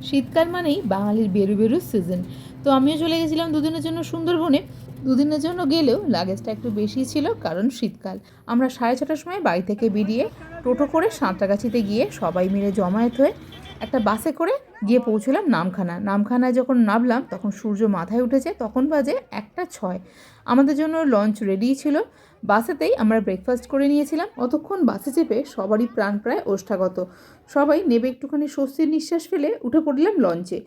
শীতকাল মানেই বাঙালির বেরু বেরু সিজন। তো আমিও চলে গেছিলাম দুদিনের জন্য সুন্দরবনে। দুদিনের জন্য গেলেও লাগেজটা একটু বেশি ছিল, কারণ শীতকাল। আমরা 6:30টার সময় বাড়ি থেকে বেরিয়ে টোটো করে সাঁতরাগাছিতে গিয়ে সবাই মিলে জমায়েত হয়ে একটা বাসে করে গিয়ে পৌঁছলাম নামখানা। নামখানায় যখন নামলাম তখন সূর্য মাথায় উঠেছে, তখন বাজে 1:06। আমাদের জন্য লঞ্চ রেডিই ছিল। বাসেতেই আমরা ব্রেকফাস্ট করে নিয়েছিলাম। অতক্ষণ বাসে চেপে সবারই প্রাণ প্রায় ওষ্ঠাগত। সবাই নেবে একটুখানি স্বস্তির নিঃশ্বাস ফেলে উঠে পড়লাম লঞ্চে।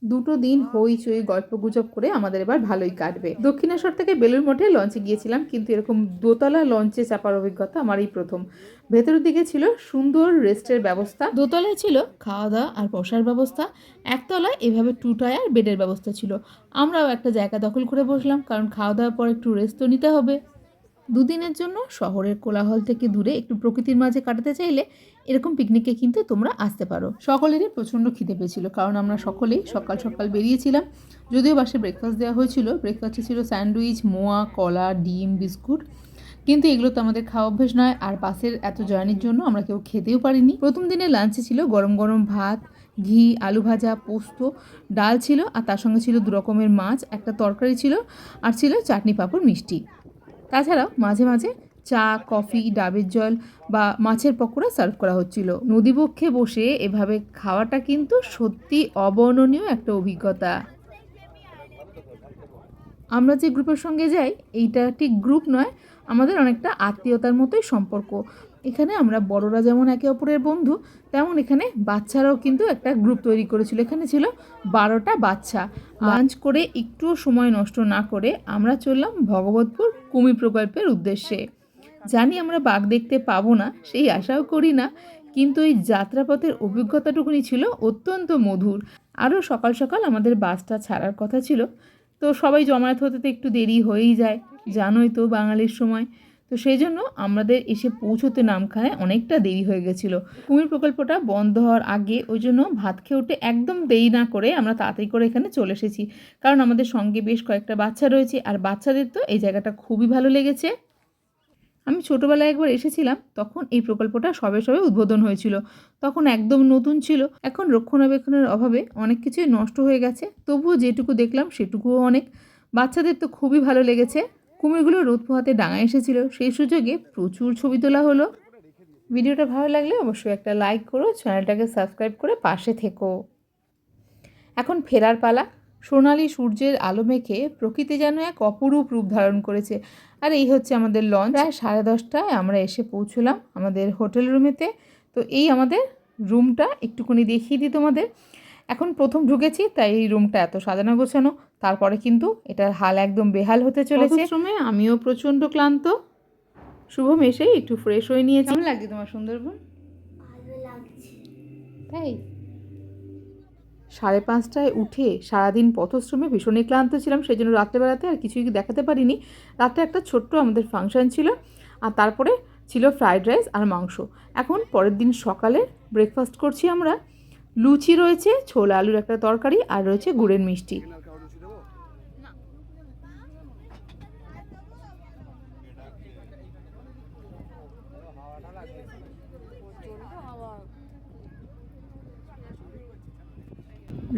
2টো দিন হইচই গল্প গুজব করে আমাদের এবার ভালোই কাটবে। দক্ষিণেশ্বর থেকে বেলুড় মঠে লঞ্চে গিয়েছিলাম, কিন্তু এরকম দোতলা লঞ্চে চাপার অভিজ্ঞতা আমার এই প্রথম। ভেতরের দিকে ছিল সুন্দর রেস্টের ব্যবস্থা, দোতলায় ছিল খাওয়া দাওয়া আর বসার ব্যবস্থা, একতলায় এভাবে 2 টায়ার বেডের ব্যবস্থা ছিল। আমরাও একটা জায়গা দখল করে বসলাম, কারণ খাওয়া দাওয়ার পর একটু রেস্ট তো নিতে হবে। দুদিনের জন্য শহরের কোলাহল থেকে দূরে একটু প্রকৃতির মাঝে কাটাতে চাইলে এরকম পিকনিকে কিন্তু তোমরা আসতে পারো। সকলেরই প্রচণ্ড খিদে পেয়েছিল, কারণ আমরা সকলেই সকাল সকাল বেরিয়েছিলাম। যদিও বাসে ব্রেকফাস্ট দেওয়া হয়েছিল, ব্রেকফাস্টে ছিল স্যান্ডউইচ, মোয়া, কলা, ডিম, বিস্কুট, কিন্তু এগুলো তো আমাদের খাওয়া অভ্যেস নয়, আর বাসের এত জার্নির জন্য আমরা কেউ খেতেও পারিনি। প্রথম দিনের লাঞ্চে ছিল গরম গরম ভাত, ঘি, আলু ভাজা, পোস্ত, ডাল ছিল, আর তার সঙ্গে ছিল 2 রকমের মাছ, একটা তরকারি ছিল, আর ছিল চাটনি, পাঁপড়, মিষ্টি। তাছাড়াও মাঝে মাঝে চা, কফি, ডাবের জল বা মাছের পকোড়া সার্ভ করা হচ্ছিল। নদীবক্ষে বসে এভাবে খাওয়াটা কিন্তু সত্যি অবর্ণনীয় একটা অভিজ্ঞতা। আমরা যে গ্রুপের সঙ্গে যাই, এইটা ঠিক গ্রুপ নয়, আমাদের অনেকটা আত্মীয়তার মতোই সম্পর্ক। এখানে আমরা বড়রা যেমন একে অপরের বন্ধু, তেমন এখানে বাচ্চারাও কিন্তু একটা গ্রুপ তৈরি করেছিল। এখানে ছিল 12টা বাচ্চা। লাঞ্চ করে একটুও সময় নষ্ট না করে আমরা চললাম ভগবতপুর কুমির প্রকল্পের উদ্দেশ্যে। জানি আমরা বাঘ দেখতে পাবো না, সেই আশাও করি না, কিন্তু এই যাত্রাপথের অভিজ্ঞতাটুকুনি ছিল অত্যন্ত মধুর। আরও সকাল সকাল আমাদের বাসটা ছাড়ার কথা ছিল, তো সবাই জমায়েত হতে তো একটু দেরি হয়েই যায়, জানোই তো বাঙালির সময়। তো সেই জন্য আমাদের এসে পৌঁছতে নামখানায় অনেকটা দেরি হয়ে গেছিলো। কুমির প্রকল্পটা বন্ধ হওয়ার আগে, ওই জন্য ভাত খেয়ে উঠে একদম দেরি না করে আমরা তাড়াতাড়ি করে এখানে চলে এসেছি, কারণ আমাদের সঙ্গে বেশ কয়েকটা বাচ্চা রয়েছে, আর বাচ্চাদের তো এই জায়গাটা খুবই ভালো লেগেছে। আমি ছোটোবেলায় একবার এসেছিলাম, তখন এই প্রকল্পটা সবে সবে উদ্বোধন হয়েছিল, তখন একদম নতুন ছিল। এখন রক্ষণাবেক্ষণের অভাবে অনেক কিছুই নষ্ট হয়ে গেছে, তবুও যেটুকু দেখলাম সেটুকুও অনেক। বাচ্চাদের তো খুবই ভালো লেগেছে। কুমিরগুলো রোদ পোহাতে ডাঙায় এসেছিল, সেই সুযোগে প্রচুর ছবি তোলা হলো। ভিডিওটা ভালো লাগলে অবশ্যই একটা লাইক করো, চ্যানেলটাকে সাবস্ক্রাইব করে পাশে থেকো। এখন ফেরার পালা। সোনালি সূর্যের আলো মেখে প্রকৃতি যেন এক অপরূপ রূপ ধারণ করেছে। আর এই হচ্ছে আমাদের লঞ্চ। প্রায় 10:30টায় আমরা এসে পৌঁছলাম আমাদের হোটেল রুমেতে। তো এই আমাদের রুমটা একটুখানি দেখিয়ে দিই তোমাদের। এখন প্রথম ঢুকেছি, তাই এই রুমটা এত সাজানো গোছানো, তারপরে কিন্তু এটার হাল একদম বেহাল হতে চলেছে। সময় আমিও প্রচণ্ড ক্লান্ত। শুভম এসে একটু ফ্রেশ হয়ে নিয়েছি। কেমন লাগছে তোমার সুন্দরবন? তাই 5:30টায় উঠে সারাদিন পথশ্রমে ভীষণই ক্লান্ত ছিলাম, সেই জন্য রাত্রেবেলাতে আর কিছুই দেখাতে পারিনি। রাতে একটা ছোট্ট আমাদের ফাংশন ছিল, আর তারপরে ছিল ফ্রাইড রাইস আর মাংস। এখন পরের দিন সকালে ব্রেকফাস্ট করছি আমরা। লুচি রয়েছে, ছোলা আলুর একটা তরকারি, আর রয়েছে গুড়ের মিষ্টি।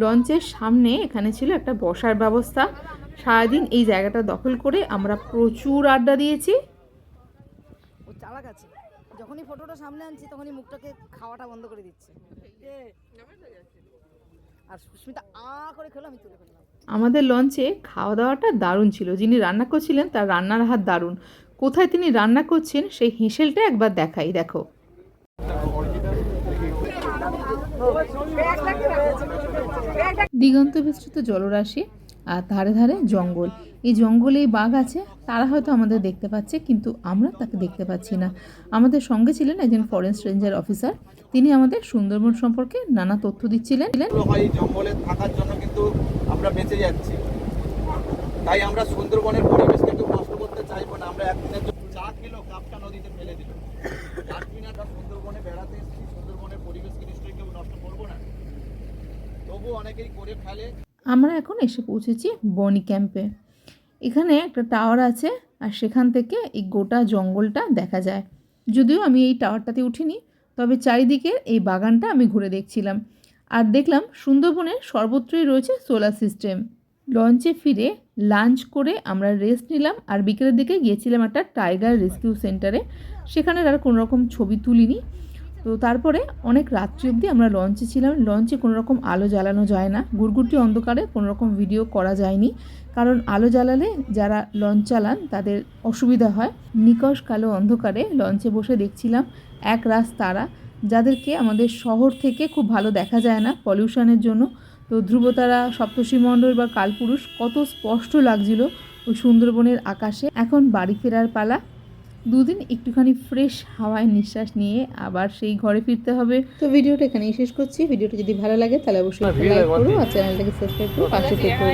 লঞ্চের সামনে এখানে ছিল একটা বসার ব্যবস্থা। সারাদিন এই জায়গাটা দখল করে আমরা প্রচুর আড্ডা দিয়েছি। ও চালাক আছে, যখনই ফটোটা সামনে আনছি তখনই মুখটাকে খাওয়াটা বন্ধ করে দিচ্ছে, আর সুস্মিতা করে খেলো, আমি তুলে ফেললাম। আমাদের লঞ্চে খাওয়া দাওয়াটা দারুণ ছিল। যিনি রান্না করছিলেন তার রান্নার হাত দারুণ। কোথায় তিনি রান্না করছেন সেই হেঁসেলটা একবার দেখাই, দেখো। দিগন্ত বিস্তৃত জলরাশি, আর ধারে ধারে জঙ্গল। এই জঙ্গলে বাঘ আছে, তারা হয়তো আমাদের দেখতে পাচ্ছে, কিন্তু আমরা তাকে দেখতে পাচ্ছি না। আমাদের সঙ্গে ছিলেন একজন ফরেস্ট রেঞ্জার অফিসার, তিনি আমাদের সুন্দরবন সম্পর্কে নানা তথ্য দিচ্ছিলেন। জঙ্গলে থাকার জন্য কিন্তু আমরা বেঁচে যাচ্ছি, তাই আমরা সুন্দরবনের পরিবেশকে একটু নষ্ট করতে চাইবো না। আমরা একদিনের জন্য 4 কিলো কাপটা নদীতে ফেলে দিল। সুন্দরবনে বেড়াতে এসেছি, সুন্দরবনের পরিবেশকে নিশ্চয়ই কেউ নষ্ট করবো না, তবু অনেকেই করে ফেলে। আমরা এখন এসে পৌঁছেছি বনি ক্যাম্পে। এখানে একটা টাওয়ার আছে, আর সেখান থেকে এই গোটা জঙ্গলটা দেখা যায়। যদিও আমি এই টাওয়ারটাতে উঠিনি, তবে চারিদিকে এই বাগানটা আমি ঘুরে দেখছিলাম। আর দেখলাম সুন্দরবনের সর্বত্রই রয়েছে সোলার সিস্টেম। লঞ্চে ফিরে লাঞ্চ করে আমরা রেস্ট নিলাম, আর বিকেলের দিকে গিয়েছিলাম একটা টাইগার রেস্কিউ সেন্টারে। সেখানে আর কোনো রকম ছবি তুলিনি। তো তারপরে অনেক রাত্রি অবধি আমরা লঞ্চে ছিলাম। লঞ্চে কোনো রকম আলো জ্বালানো যায় না, গুড়গুড়টি অন্ধকারে কোনো রকম ভিডিও করা যায়নি, কারণ আলো জ্বালালে যারা লঞ্চ চালান তাদের অসুবিধা হয়। নিকষ কালো অন্ধকারে লঞ্চে বসে দেখছিলাম এক রাস তারা, যাদেরকে আমাদের শহর থেকে খুব ভালো দেখা যায় না পলিউশনের জন্য। তো ধ্রুবতারা, সপ্তর্ষিমণ্ডল বা কালপুরুষ কত স্পষ্ট লাগছিল ওই সুন্দরবনের আকাশে। এখন বাড়ি ফেরার পালা। দুদিন একটুখানি ফ্রেশ হাওয়ায় নিঃশ্বাস নিয়ে আবার সেই ঘরে ফিরতে হবে। তো ভিডিওটা এখানেই শেষ করছি। ভিডিওটা যদি ভালো লাগে তাহলে অবশ্যই লাইক করো আর চ্যানেলটাকে সাবস্ক্রাইব করো, পাশে থেকো।